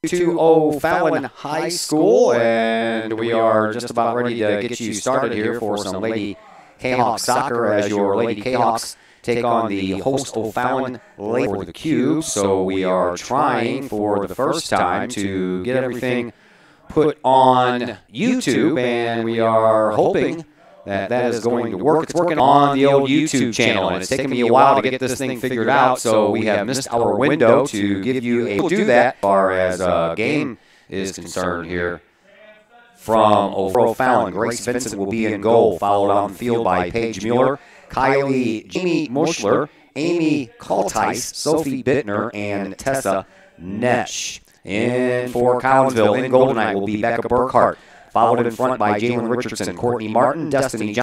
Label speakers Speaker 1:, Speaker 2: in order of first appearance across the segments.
Speaker 1: to O'Fallon High School, and we are just about ready to get you started here for some Lady Kahok soccer as your Lady Kahoks take on the host O'Fallon Lady for the Cube. So we are trying for the first time to get everything put on YouTube, and we are hoping that is going to work. It's working on the old YouTube channel, and it's taken me a while to get this thing figured out, so we have missed our window to give you a do that as far as game is concerned here. From O'Fallon, Grace Vincent will be in goal, followed on the field by Paige Mueller, Jamie Mushler, Amy Kaltice, Sophie Bittner, and Tessa Nesh. In for Collinsville, in goal tonight will be Becca Burkhart, followed in front by Jalen Richardson, Courtney Martin, Destiny Johnson.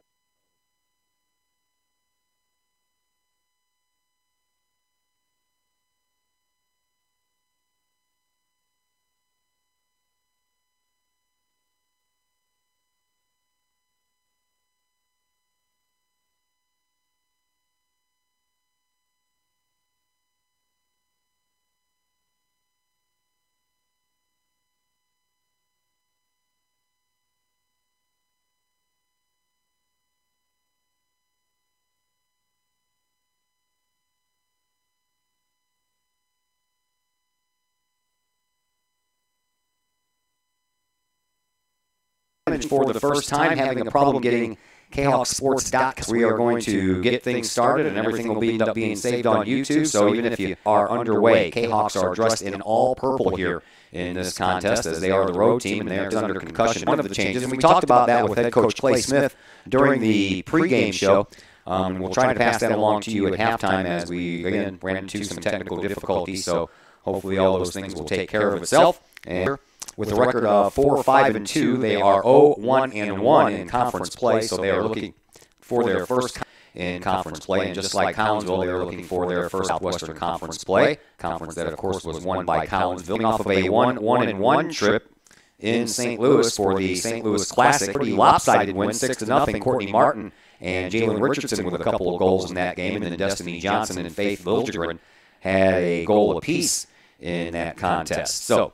Speaker 1: For the first time, having a problem getting KahokSports.com. We are going to get things started, and everything will end up being saved on YouTube. So even if you are underway, Kahoks are dressed in all purple here in this contest, as they are the road team, and they are under concussion. One of the changes, and we talked about that with head coach Clay Smith during the pregame show. We'll try to pass that along to you at halftime as we, again, ran into some technical difficulties. So hopefully all those things will take care of itself. And with a record of 4-5-2, they are 0-1-1 in conference play, so they are looking for their first in conference play. And just like Collinsville, they are looking for their first Southwestern Conference play, conference that, of course, was won by Collinsville, off of a 1-1-1 trip in St. Louis for the St. Louis Classic. Pretty lopsided win, 6-0. Courtney Martin and Jalen Richardson with a couple of goals in that game, and then Destiny Johnson and Faith Liljegren had a goal apiece in that contest. So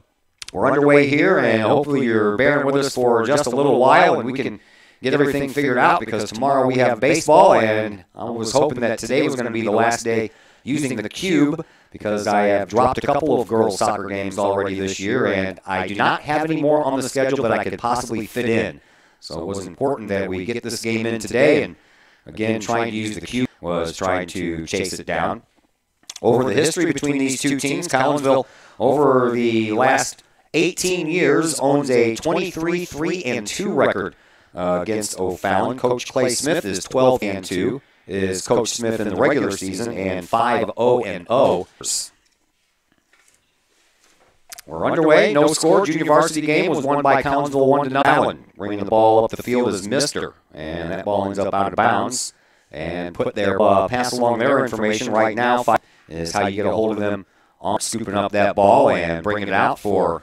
Speaker 1: we're underway here, and hopefully you're bearing with us for just a little while, and we can get everything figured out, because tomorrow we have baseball, and I was hoping that today was going to be the last day using the Cube, because I have dropped a couple of girls' soccer games already this year, and I do not have any more on the schedule that I could possibly fit in. So it was important that we get this game in today, and again, trying to use the Cube was trying to chase it down. Over the history between these two teams, Collinsville, over the last 18 years, owns a 23-3-2 record against O'Fallon. Coach Clay Smith is 12-2, is Coach Smith in the regular season, and 5-0-0. We're underway. No score. Junior varsity game was won by Collinsville 1-0. Bringing the ball up the field is Mister, and that ball ends up out of bounds. And put their pass along their information right now is how you get a hold of them on scooping up that ball and bringing it out for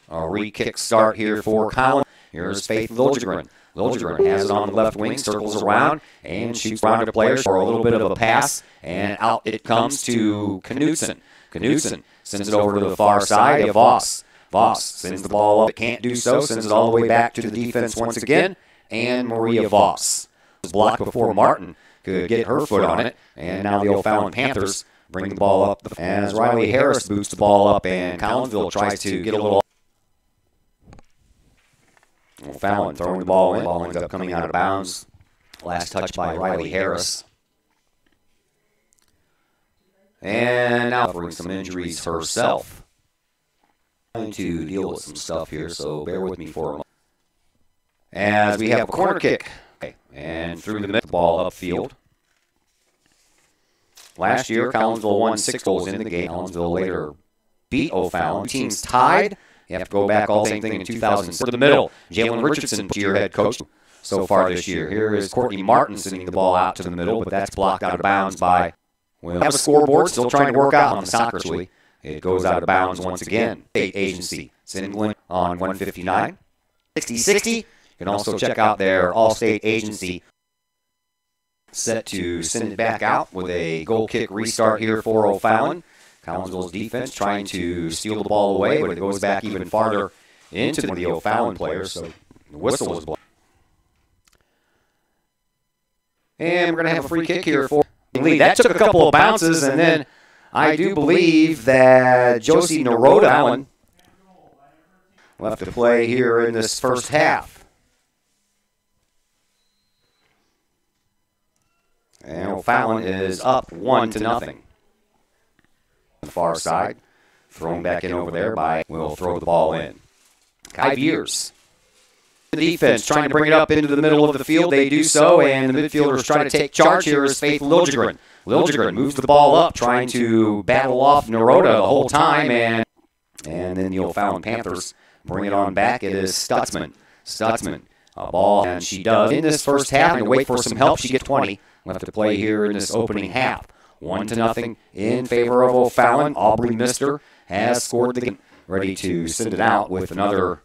Speaker 1: a re-kick start here for Colin. Here's Faith Liljegren. Liljegren has it on the left wing, circles around, and shoots around a player for a little bit of a pass, and out it comes to Knudsen. Knudsen sends it over to the far side of Voss. Voss sends the ball up. It can't do so, sends it all the way back to the defense once again, and Maria Voss was blocked before Martin could get her foot on it, and now the O'Fallon Panthers bring the ball up as Riley Harris boots the ball up, and Collinsville tries to get a little. O'Fallon throwing the ball in. The ball ends up coming out of bounds. Last touch by Riley Harris. And now suffering some injuries herself. Trying to deal with some stuff here, so bear with me for a moment. As we have a corner kick. And through the middle, ball upfield. Last year, Collinsville won 6 goals in the game. Collinsville later beat O'Fallon. Teams tied. You have to go back all the same thing in 2006. To the middle, Jalen Richardson, your head coach so far this year. Here is Courtney Martin sending the ball out to the middle, but that's blocked out of bounds by, we'll have a scoreboard, still trying to work out on the soccer suite. It goes out of bounds once again. State agency, Sindlin on 159. 60-60. You can also check out their all-state agency. Set to send it back out with a goal kick restart here for O'Fallon. Collinsville's defense trying to steal the ball away, but it goes back even farther into the O'Fallon players, so the whistle was blown. And we're going to have a free kick here for the lead. That took a couple of bounces, and then I do believe that Josie Naroda left to play here in this first half. And O'Fallon is up 1-0. On the far side, thrown back in over there by, will throw the ball in. Kai Beers. The defense trying to bring it up into the middle of the field. They do so, and the midfielders try to take charge here is Faith Liljegren. Liljegren moves the ball up, trying to battle off Naroda the whole time, and then the O'Fallon Panthers bring it on back. It is Stutzman. A ball, and she does in this first half, and to wait for some help, she gets 20 left to play here in this opening half. 1-0 in favor of O'Fallon. Aubrey Mister has scored the game. Ready to send it out with another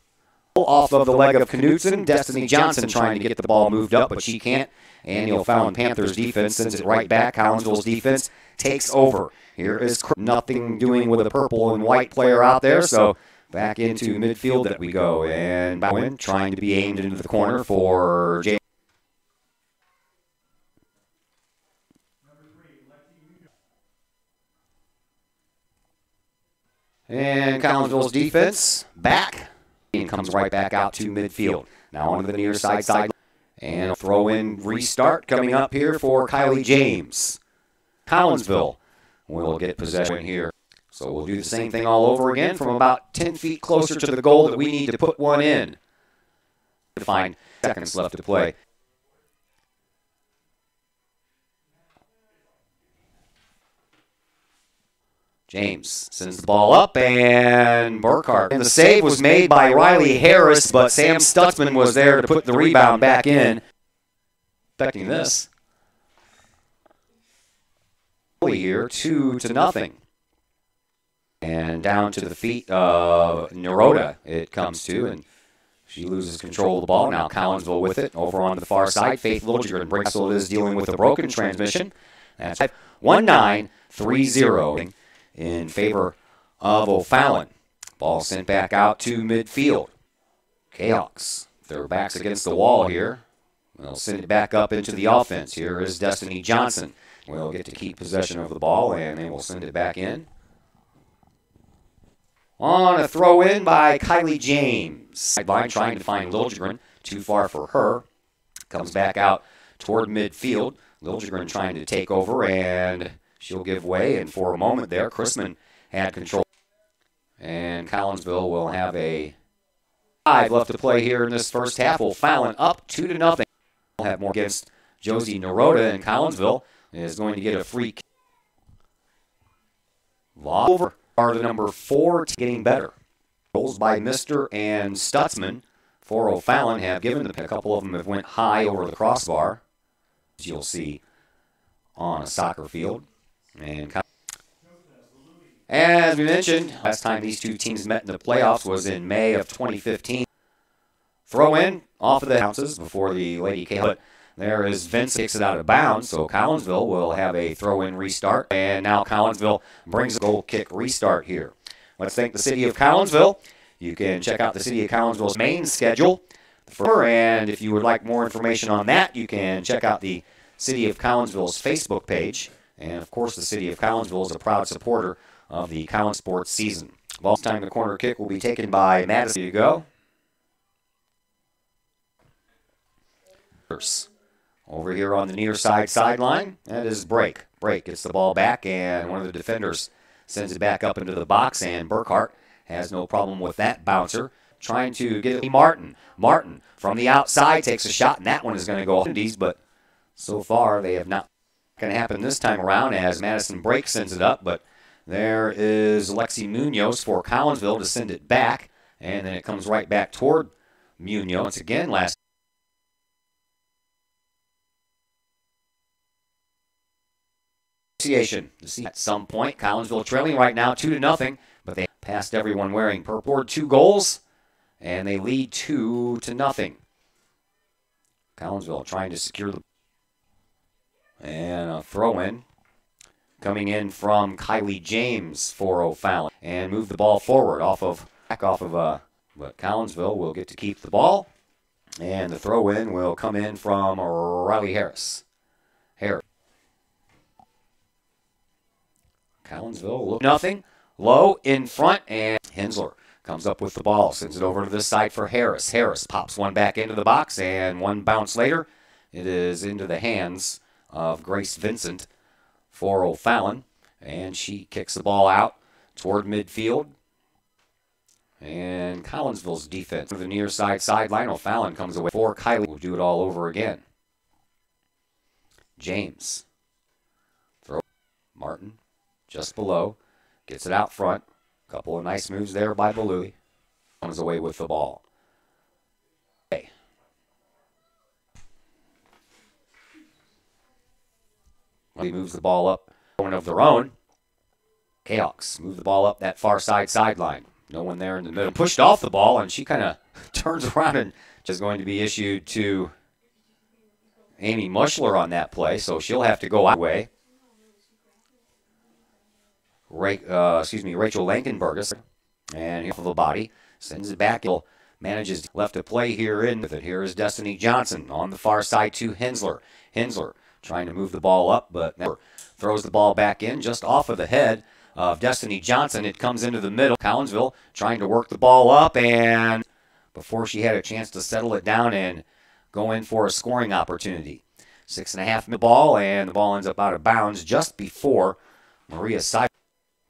Speaker 1: off of the leg of Knutson. Destiny Johnson trying to get the ball moved up, but she can't. And the O'Fallon Panthers defense sends it right back. Collinsville's defense takes over. Here is nothing doing with a purple and white player out there, so back into midfield that we go. And Bowen trying to be aimed into the corner for Jay. And Collinsville's defense back. And comes right back out to midfield. Now onto the near side. And a throw-in restart coming up here for Kylie James. Collinsville will get possession here. So we'll do the same thing all over again from about 10 feet closer to the goal that we need to put one in. To find seconds left to play. James sends the ball up, and Burkhart. And the save was made by Riley Harris, but Sam Stutzman was there to put the rebound back in. Expecting this. Here, 2-0. And down to the feet of Naroda it comes to, and she loses control of the ball. Now Collinsville with it over on the far side. Faith Liljegren breaks, so it is dealing with a broken transmission. That's 1-9-3-0 in favor of O'Fallon. Ball sent back out to midfield. Kahoks, their backs against the wall here. They'll send it back up into the offense. Here is Destiny Johnson. We'll get to keep possession of the ball, and they will send it back in. On a throw-in by Kylie James. Sideline trying to find Liljegren. Too far for her. Comes back out toward midfield. Liljegren trying to take over, and she'll give way. And for a moment there, Chrisman had control. And Collinsville will have a 5 left to play here in this first half. O'Fallon up 2-0. We'll have more against Josie Naroda, and Collinsville is going to get a free kick. Over are the number 4 getting better. Goals by Mister and Stutzman for O'Fallon have given the pick. A couple of them have went high over the crossbar, as you'll see on a soccer field. And as we mentioned, last time these two teams met in the playoffs was in May of 2015. Throw in off of the bounces before the Lady Kahok. There is Vince takes it out of bounds, so Collinsville will have a throw-in restart. And now Collinsville brings a goal kick restart here. Let's thank the City of Collinsville. You can check out the City of Collinsville's main schedule. And if you would like more information on that, you can check out the City of Collinsville's Facebook page. And, of course, the City of Collinsville is a proud supporter of the Collins sports season. Ball time, the corner kick will be taken by Madison. To go. Over here on the near sideline, that is Break. Break gets the ball back, and one of the defenders sends it back up into the box, and Burkhart has no problem with that bouncer. Trying to get it Martin. Martin from the outside takes a shot, and that one is going to go off. But so far they have not going to happen this time around as Madison Break sends it up. But there is Lexi Munoz for Collinsville to send it back, and then it comes right back toward Munoz. Once again, last at some point, Collinsville trailing right now 2-0, but they passed everyone wearing purple. Scored 2 goals, and they lead 2-0. Collinsville trying to secure the and a throw-in coming in from Kylie James for O'Fallon, and move the ball forward back off of but Collinsville will get to keep the ball, and the throw-in will come in from Riley Harris. Collinsville, nothing, low in front, and Hensler comes up with the ball, sends it over to this side for Harris. Harris pops one back into the box, and one bounce later, it is into the hands of Grace Vincent for O'Fallon, and she kicks the ball out toward midfield. And Collinsville's defense to the near side sideline. O'Fallon comes away for Kylie. We'll do it all over again. James. Throw. Martin just below. Gets it out front. Couple of nice moves there by Balui. Comes away with the ball. Okay. He moves the ball up. One of their own. Kahoks move the ball up that far side sideline. No one there in the middle. Pushed off the ball, and she kind of turns around and just going to be issued to Amy Mushler on that play, so she'll have to go out way. Rachel Lankenbergus, and here for the body, sends it back. He'll manages left to play here in with it. Here is Destiny Johnson on the far side to Hensler. Hensler trying to move the ball up, but never throws the ball back in just off of the head of Destiny Johnson. It comes into the middle. Collinsville trying to work the ball up, and before she had a chance to settle it down and go in for a scoring opportunity. 6.5 ball, and the ball ends up out of bounds just before Maria Seibert.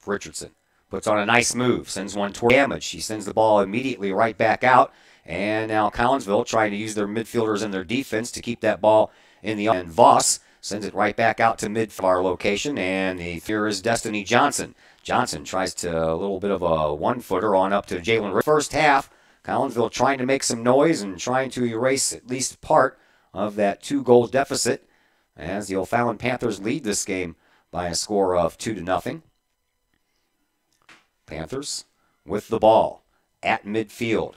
Speaker 1: Richardson puts on a nice move, sends one toward damage. She sends the ball immediately right back out, and now Collinsville trying to use their midfielders and their defense to keep that ball in the and Voss sends it right back out to mid our location, and here is Destiny Johnson. Johnson tries to a little bit of a one-footer on up to Jalen. First half, Collinsville trying to make some noise and trying to erase at least part of that 2-goal deficit as the O'Fallon Panthers lead this game by a score of 2-0. Panthers with the ball at midfield.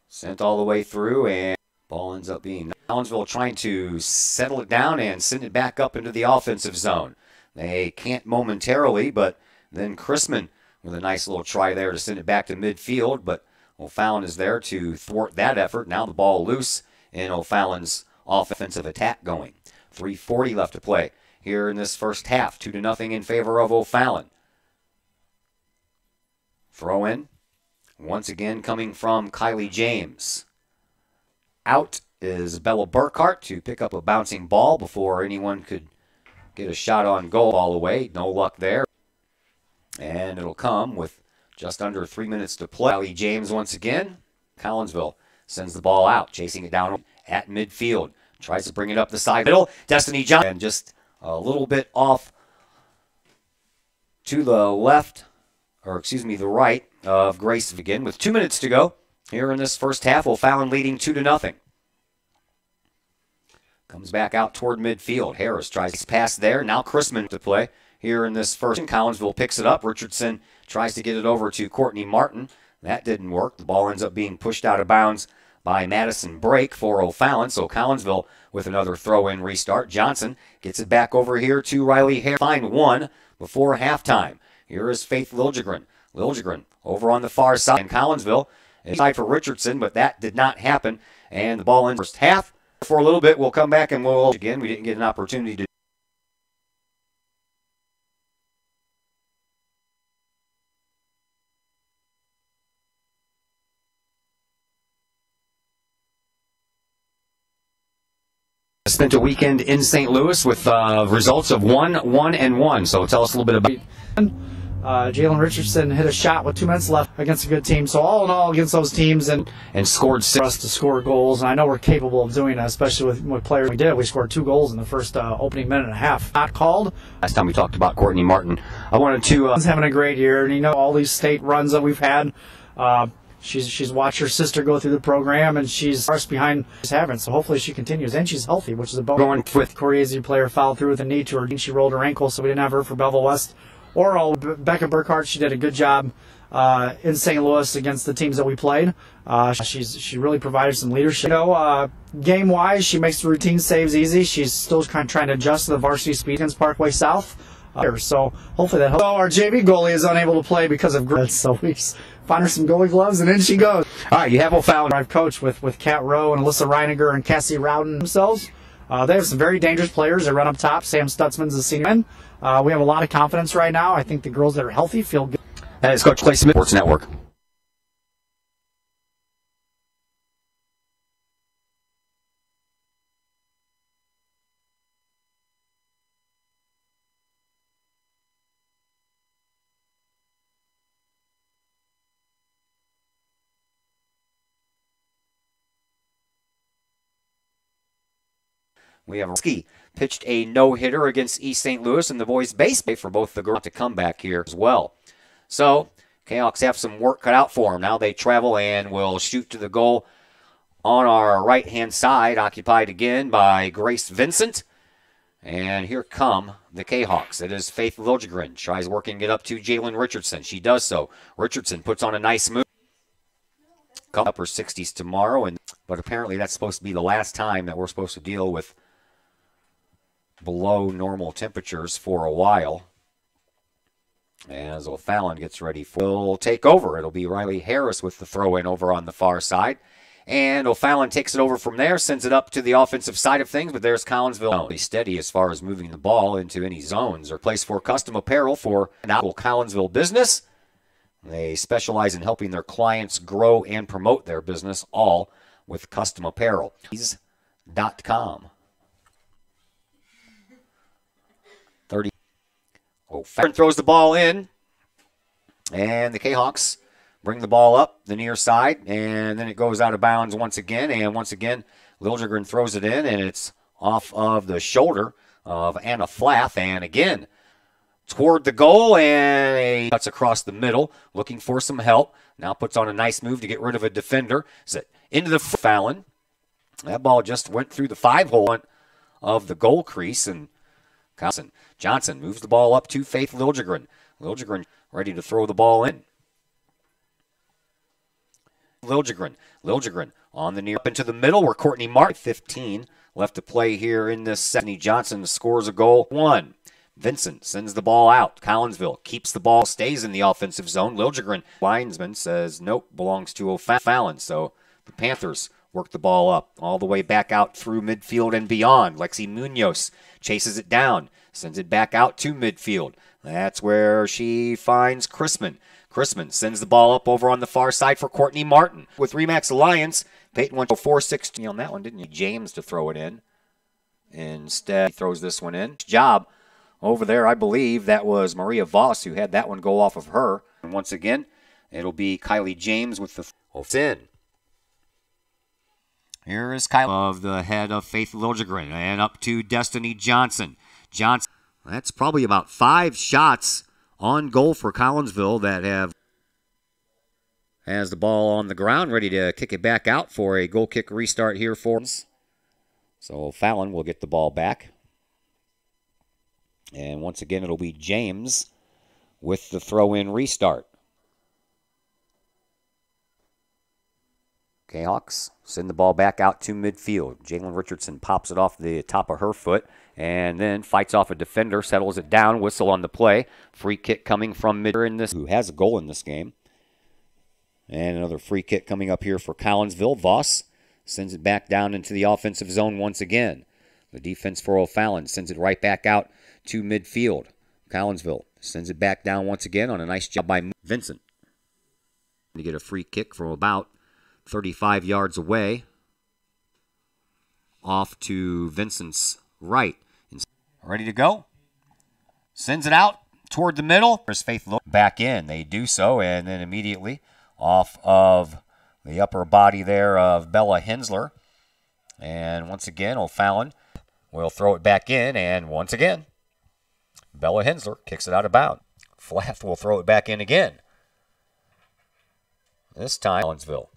Speaker 1: Sent all the way through, and ball ends up being Collinsville trying to settle it down and send it back up into the offensive zone. They can't momentarily, but then Chrisman with a nice little try there to send it back to midfield, but O'Fallon is there to thwart that effort. Now the ball loose in O'Fallon's offensive attack going. 3:40 left to play here in this first half. 2-0 in favor of O'Fallon. Throw in. Once again coming from Kylie James. Out is Bella Burkhart to pick up a bouncing ball before anyone could get a shot on goal all the way. No luck there. And it'll come with just under 3 minutes to play. Kylie James once again. Collinsville sends the ball out, chasing it down at midfield. Tries to bring it up the side middle. Destiny Johnson, and just a little bit off to the left, or excuse me, the right of Grace again with 2 minutes to go here in this first half. O'Fallon leading 2-0. Comes back out toward midfield. Harris tries to pass there. Now Chrisman to play here in this first. Collinsville picks it up. Richardson tries to get it over to Courtney Martin. That didn't work. The ball ends up being pushed out of bounds by Madison Brake for O'Fallon. So Collinsville with another throw-in restart. Johnson gets it back over here to Riley Harris. Find one before halftime. Here is Faith Liljegren. Liljegren over on the far side. And Collinsville is side for Richardson, but that did not happen. And the ball in the first half. For a little bit, we'll come back and we'll again. We didn't get an opportunity to. Spent a weekend in St. Louis with results of 1-1-1. So tell us a little bit about.
Speaker 2: Jalen Richardson hit a shot with 2 minutes left against a good team. So all in all, against those teams, and
Speaker 1: scored
Speaker 2: for us to score goals. And I know we're capable of doing that, especially with players we did. We scored 2 goals in the first opening minute and a half. Not called.
Speaker 1: Last time we talked about Courtney Martin, I wanted to.
Speaker 2: He's having a great year, and you know all these state runs that we've had. She's watched her sister go through the program, and she's behind she's having. So hopefully she continues, and she's healthy, which is a bonus.
Speaker 1: Going with
Speaker 2: Coriazi player fouled through with a knee to her. She rolled her ankle, so we didn't have her for Bevel West. Or Becca Burkhart, she did a good job in St. Louis against the teams that we played. She really provided some leadership. Game-wise, she makes the routine saves easy. She's still kind of trying to adjust to the varsity speed against Parkway South. So hopefully that helps. So our JV goalie is unable to play because of grit. So we find her some goalie gloves, and in she goes.
Speaker 1: All right, you have O'Fallon.
Speaker 2: I've coached with Kat Rowe and Alyssa Reiniger and Cassie Rowden themselves. They have some very dangerous players. They run up top. Sam Stutzman's the senior man. We have a lot of confidence right now. I think the girls that are healthy feel good.
Speaker 1: That is Coach Clay Smith, Sports Network. We have Ski pitched a no-hitter against East St. Louis, and the boys baseball for both the girls to come back here as well. So, Kahoks have some work cut out for them. Now they travel and will shoot to the goal on our right-hand side, occupied again by Grace Vincent. And here come the Kahoks. It is Faith Liljegren. Tries working it up to Jalen Richardson. She does so. Richardson puts on a nice move. Come upper 60s tomorrow, but apparently that's supposed to be the last time that we're supposed to deal with below normal temperatures for a while. As O'Fallon gets ready, will take over. It'll be Riley Harris with the throw-in over on the far side. And O'Fallon takes it over from there, sends it up to the offensive side of things, but there's Collinsville. Steady as far as moving the ball into any zones or place for custom apparel for local Collinsville business. They specialize in helping their clients grow and promote their business, all with custom apparel. .com. 30. O'Fallon throws the ball in, and the Kahoks bring the ball up the near side, and then it goes out of bounds once again. And once again, Liljegren throws it in, and it's off of the shoulder of Anna Flath. And again, toward the goal, and he cuts across the middle, looking for some help. Now puts on a nice move to get rid of a defender. Set into the Fallon. That ball just went through the 5-hole of the goal crease, and Johnson moves the ball up to Faith Liljegren. Liljegren ready to throw the ball in. Liljegren on the near up into the middle where Courtney Martin, 15, left to play here in this set. Johnson scores a goal. 1. Vincent sends the ball out. Collinsville keeps the ball, stays in the offensive zone. Liljegren, linesman, says nope, belongs to O'Fallon. So the Panthers work the ball up all the way back out through midfield and beyond. Lexi Munoz chases it down, sends it back out to midfield. That's where she finds Chrisman. Chrisman sends the ball up over on the far side for Courtney Martin. With Remax Alliance, Peyton went to 4-6 on that one, didn't you? James to throw it in. Instead, he throws this one in. Job over there, I believe that was Maria Voss who had that one go off of her. And once again, it'll be Kylie James with the in. Here is Kylie of the head of Faith Liljegren and up to Destiny Johnson. That's probably about 5 shots on goal for Collinsville that has the ball on the ground, ready to kick it back out for a goal kick restart here for us. So Fallon will get the ball back. And once again, it'll be James with the throw-in restart. Kahoks send the ball back out to midfield. Jalen Richardson pops it off the top of her foot and then fights off a defender, settles it down, whistle on the play. Free kick coming from mid in this, who has a goal in this game. And another free kick coming up here for Collinsville. Voss sends it back down into the offensive zone once again. The defense for O'Fallon sends it right back out to midfield. Collinsville sends it back down once again on a nice job by Vincent. To get a free kick from about 35 yards away, off to Vincent's right. Ready to go. Sends it out toward the middle. There's Faith back in. They do so, and then immediately off of the upper body there of Bella Hensler. And once again, O'Fallon will throw it back in, and once again, Bella Hensler kicks it out of bounds. Flath will throw it back in again. This time, Collinsville.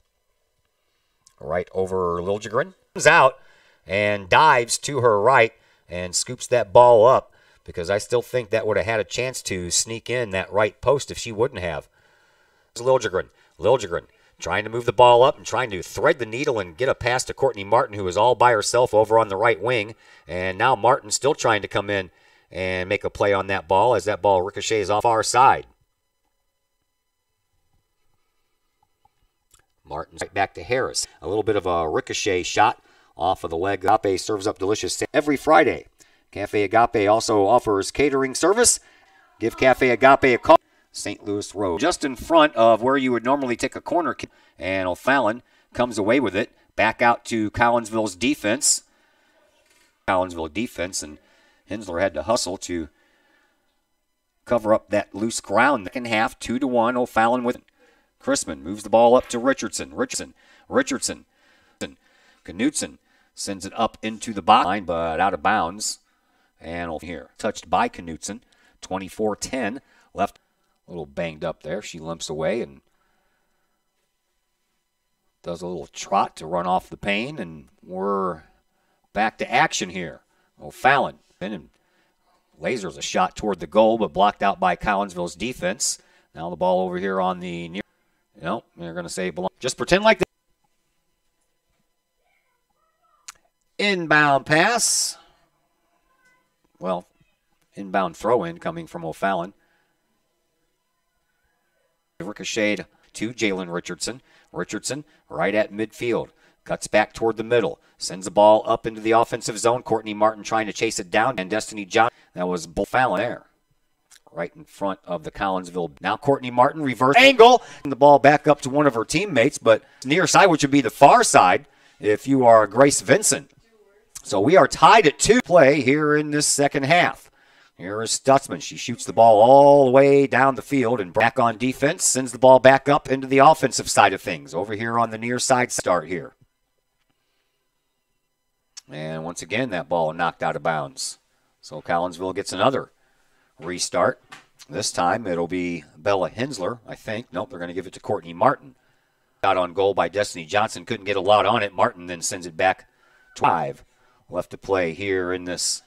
Speaker 1: Right over Liljegren. Comes out and dives to her right and scoops that ball up, because I still think that would have had a chance to sneak in that right post if she wouldn't have. Liljegren trying to move the ball up and trying to thread the needle and get a pass to Courtney Martin, who is all by herself over on the right wing. And now Martin still trying to come in and make a play on that ball as that ball ricochets off our side. Martin's right back to Harris. A little bit of a ricochet shot off of the leg. Agape serves up delicious every Friday. Cafe Agape also offers catering service. Give Cafe Agape a call. St. Louis Road, just in front of where you would normally take a corner kick. And O'Fallon comes away with it. Back out to Collinsville's defense. Collinsville defense, and Hensler had to hustle to cover up that loose ground. Second half, 2-1. O'Fallon with it. Chrisman moves the ball up to Richardson. Richardson. Knutson sends it up into the box line, but out of bounds. And here, touched by Knutson. 24-10. Left a little banged up there. She limps away and does a little trot to run off the pain. And we're back to action here. O'Fallon and lasers a shot toward the goal, but blocked out by Collinsville's defense. Now the ball over here on the near. No, they're going to say belong. Just pretend like that. Inbound pass. Well, inbound throw-in coming from O'Fallon. Ricocheted to Jalen Richardson. Richardson right at midfield. Cuts back toward the middle. Sends the ball up into the offensive zone. Courtney Martin trying to chase it down. And Destiny Johnson. That was O'Fallon there. Right in front of the Collinsville. Now Courtney Martin reverse angle. And the ball back up to one of her teammates. But near side, which would be the far side if you are Grace Vincent. So we are tied at 2 play here in this second half. Here is Stutzman. She shoots the ball all the way down the field and back on defense. Sends the ball back up into the offensive side of things. Over here on the near side start here. And once again, that ball knocked out of bounds. So Collinsville gets another restart. This time it'll be Bella Hensler, I think. Nope, they're going to give it to Courtney Martin. Got on goal by Destiny Johnson. Couldn't get a lot on it. Martin then sends it back to 5. Left to play here in this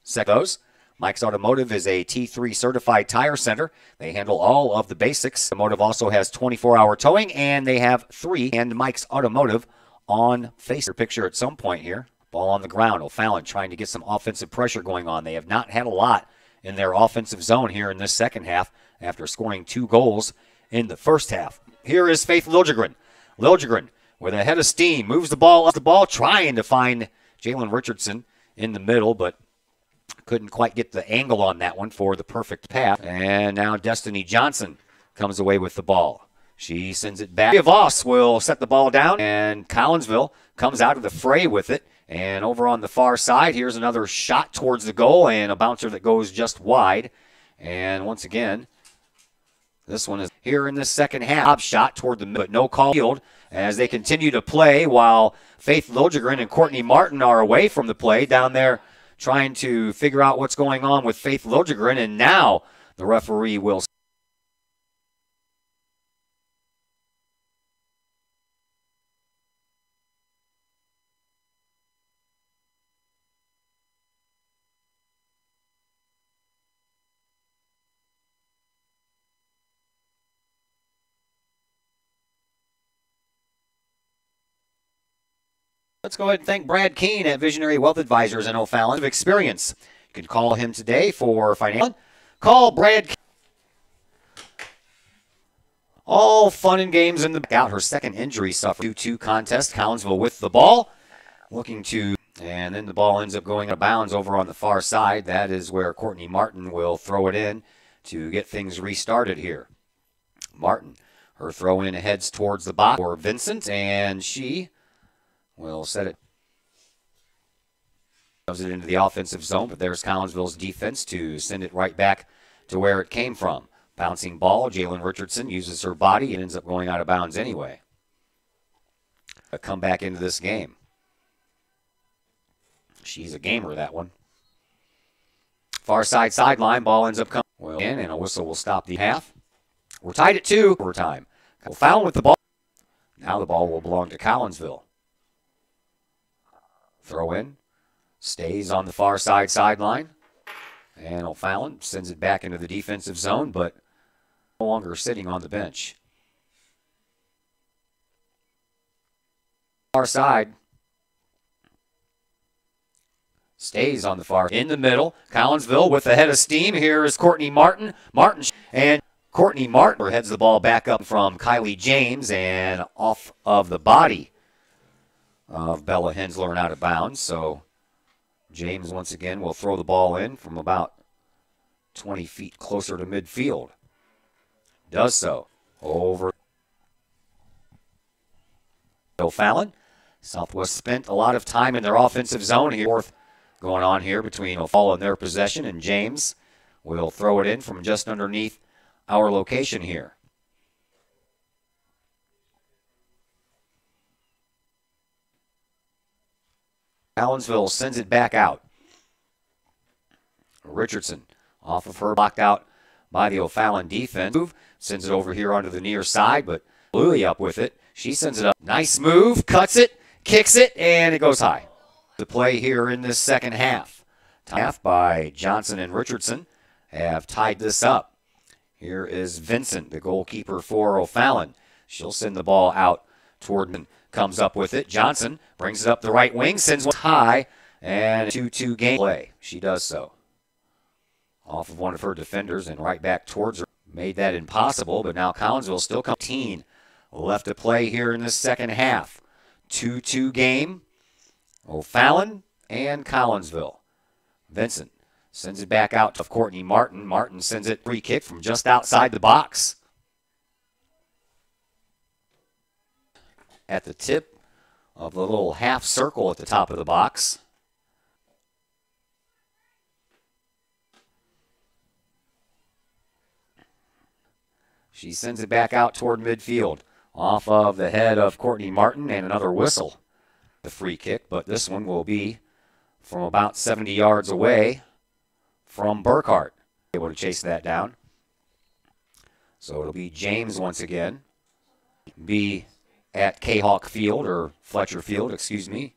Speaker 1: second. Mike's Automotive is a T3 certified tire center. They handle all of the basics. Automotive also has 24-hour towing, and they have 3 and Mike's Automotive on Facebook picture at some point here. Ball on the ground. O'Fallon trying to get some offensive pressure going on. They have not had a lot in their offensive zone here in this second half after scoring 2 goals in the first half. Here is Faith Liljegren. Liljegren with a head of steam moves the ball up the ball, trying to find Jalen Richardson in the middle, but couldn't quite get the angle on that one for the perfect pass. And now Destiny Johnson comes away with the ball. She sends it back. Voss will set the ball down, and Collinsville comes out of the fray with it. And over on the far side, here's another shot towards the goal and a bouncer that goes just wide. And once again, this one is here in the second half. Shot toward the middle, but no call field as they continue to play while Faith Liljegren and Courtney Martin are away from the play down there trying to figure out what's going on with Faith Liljegren. And now the referee will. Let's go ahead and thank Brad Keene at Visionary Wealth Advisors in O'Fallon of experience. You can call him today for financial. Call Brad. All fun and games in the out. Her second injury suffered 2-2 contest. Collinsville with the ball, looking to, and then the ball ends up going out of bounds over on the far side. That is where Courtney Martin will throw it in to get things restarted here. Martin, her throw in heads towards the box for Vincent, and she will set it. Goes it into the offensive zone, but there's Collinsville's defense to send it right back to where it came from. Bouncing ball, Jalen Richardson uses her body and ends up going out of bounds anyway. A comeback into this game. She's a gamer, that one. Far side sideline, ball ends up coming in, and a whistle will stop the half. We're tied at 2 overtime. O'Fallon with the ball. Now the ball will belong to Collinsville. Throw in. Stays on the far side sideline. And O'Fallon sends it back into the defensive zone, but no longer sitting on the bench. Far side. Stays on the far. In the middle, Collinsville with the head of steam. Here is Courtney Martin. And Courtney Martin heads the ball back up from Kylie James and off of the body of Bella Hensler and out of bounds. So James once again will throw the ball in from about 20 feet closer to midfield. Does so. Over. O'Fallon. Southwest spent a lot of time in their offensive zone here. Fourth going on here between O'Fallon in their possession, and James will throw it in from just underneath our location here. Collinsville sends it back out. Richardson off of her, blocked out by the O'Fallon defense. Sends it over here onto the near side, but Louie up with it. She sends it up. Nice move, cuts it, kicks it, and it goes high. The play here in this second half. Half by Johnson and Richardson have tied this up. Here is Vincent, the goalkeeper for O'Fallon. She'll send the ball out toward, comes up with it. Johnson brings it up the right wing, sends one high, and 2-2 game play. She does so. Off of one of her defenders and right back towards her. Made that impossible, but now Collinsville still comes. 15 left to play here in this second half. 2-2 game. O'Fallon and Collinsville. Vincent sends it back out to Courtney Martin. Martin sends it free kick from just outside the box. At the tip of the little half circle at the top of the box. She sends it back out toward midfield. Off of the head of Courtney Martin, and another whistle. The free kick, but this one will be from about 70 yards away from Burkhart. Able to chase that down. So it'll be James once again. Be at Kahok Field, or Fletcher Field, excuse me.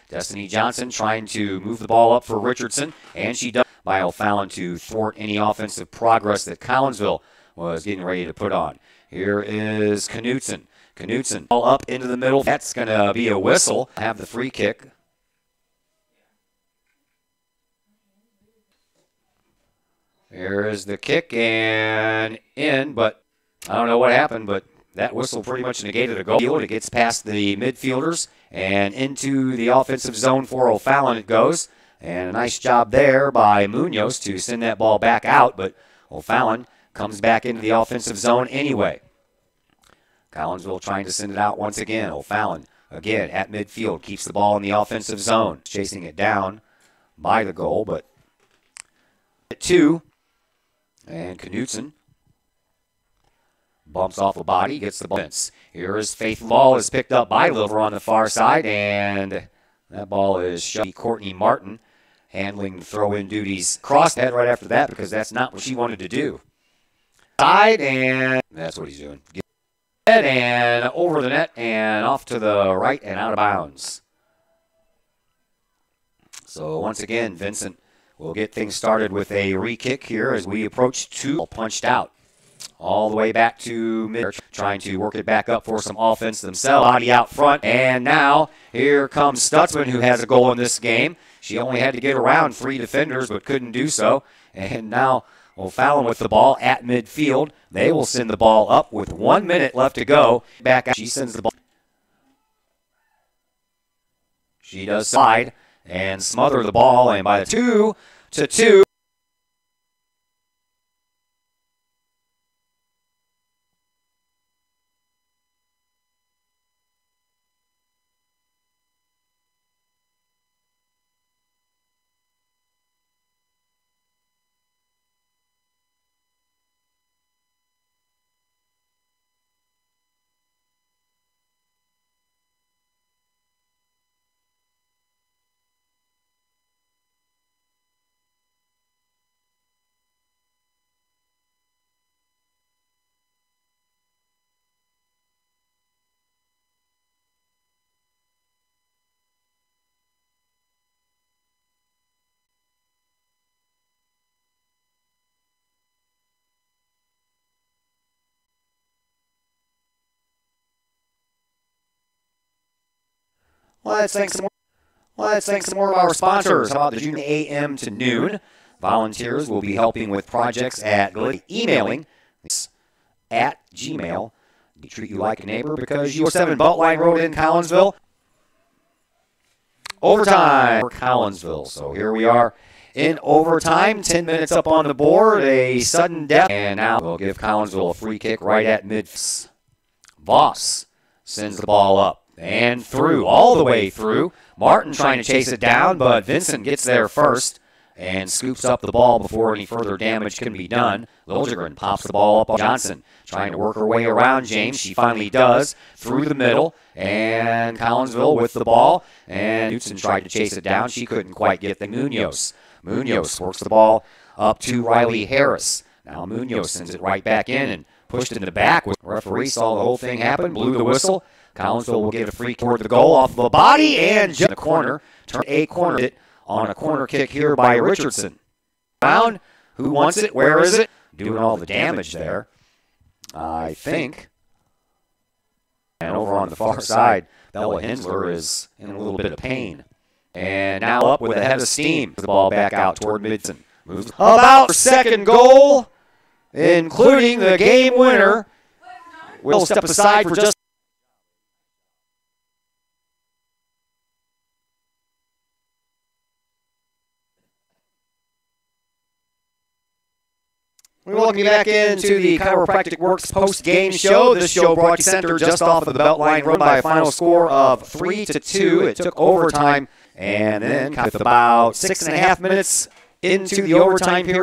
Speaker 1: Destiny Johnson trying to move the ball up for Richardson, and she does by O'Fallon to thwart any offensive progress that Collinsville was getting ready to put on. Here is Knutson. Knutson all up into the middle. That's going to be a whistle. Have the free kick. Here is the kick and in, but I don't know what happened, but that whistle pretty much negated a goal. It gets past the midfielders and into the offensive zone for O'Fallon it goes. And a nice job there by Munoz to send that ball back out, but O'Fallon comes back into the offensive zone anyway. Collinsville trying to send it out once again. O'Fallon, again, at midfield, keeps the ball in the offensive zone. Chasing it down by the goal, but at 2. And Knutson bumps off the body, gets the ball. Here is Faith Ball is picked up by Liver on the far side, and that ball is shoved. Courtney Martin handling the throw-in duties. Crossed head right after that because that's not what she wanted to do. Side, and that's what he's doing. And over the net and off to the right and out of bounds. So once again, Vincent will get things started with a re-kick here as we approach 2. Punched out all the way back to mid, trying to work it back up for some offense themselves. Body out front, and now here comes Stutzman, who has a goal in this game. She only had to get around 3 defenders but couldn't do so, and now O'Fallon with the ball at midfield. They will send the ball up with 1 minute left to go. Back out. She sends the ball. She does slide and smother the ball, and by the 2-2. Let's thank some more of our sponsors. How about the June AM to noon? Volunteers will be helping with projects at emailing at Gmail. We treat you like a neighbor because you are 7 Beltline Road in Collinsville. Overtime for Collinsville. So here we are in overtime. 10 minutes up on the board. A sudden death. And now we'll give Collinsville a free kick right at mid. Voss sends the ball up and through, all the way through. Martin trying to chase it down, but Vincent gets there first and scoops up the ball before any further damage can be done. Liljegren pops the ball up on Johnson, trying to work her way around James. She finally does, through the middle, and Collinsville with the ball, and Knutson tried to chase it down. She couldn't quite get the Munoz. Munoz works the ball up to Riley Harris. Now Munoz sends it right back in and pushed in the back. The referee saw the whole thing happen, blew the whistle. Collinsville will give a free toward the goal off of a body and in the corner. Turn a corner it on a corner kick here by Richardson. Down. Who wants it? Where is it? Doing all the damage there, I think. And over on the far side, Bella Hensler is in a little bit of pain. And now up with a head of steam. The ball back out toward Midson. Moves about second goal, including the game winner. We'll step aside for just. We welcome you back into the Chiropractic Works post-game show. This show brought you center just off of the Beltline Road by a final score of 3-2. It took overtime, and then with about 6.5 minutes into the overtime period,